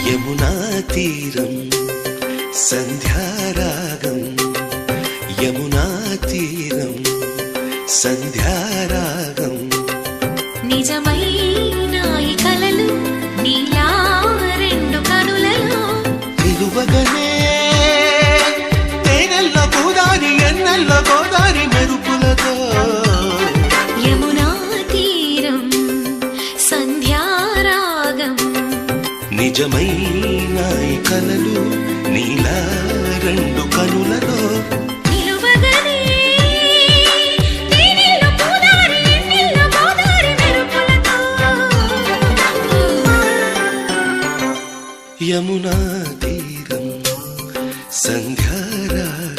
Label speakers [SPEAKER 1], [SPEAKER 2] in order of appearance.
[SPEAKER 1] యమునా తీరం సంధ్యారాగం యమునా తీరం సంధ్యారాగం
[SPEAKER 2] నిజమైన ఈ కలలు నీలా రెండు కనులలో
[SPEAKER 1] నిలువగనే తేనెల్లో గోదారి ఎన్నెల్లో గోదారి మెరుపులతో
[SPEAKER 2] యమునా తీరం సంధ్యారాగం
[SPEAKER 1] నిజమైన ఈ కలలు నీలా రెండు కనులలో
[SPEAKER 2] నిలువగనే తేనెల్లో గోదారి ఎన్నెల్లో గోదారి మెరుపులతో
[SPEAKER 1] యమునా తీరం సంధ్యారాగం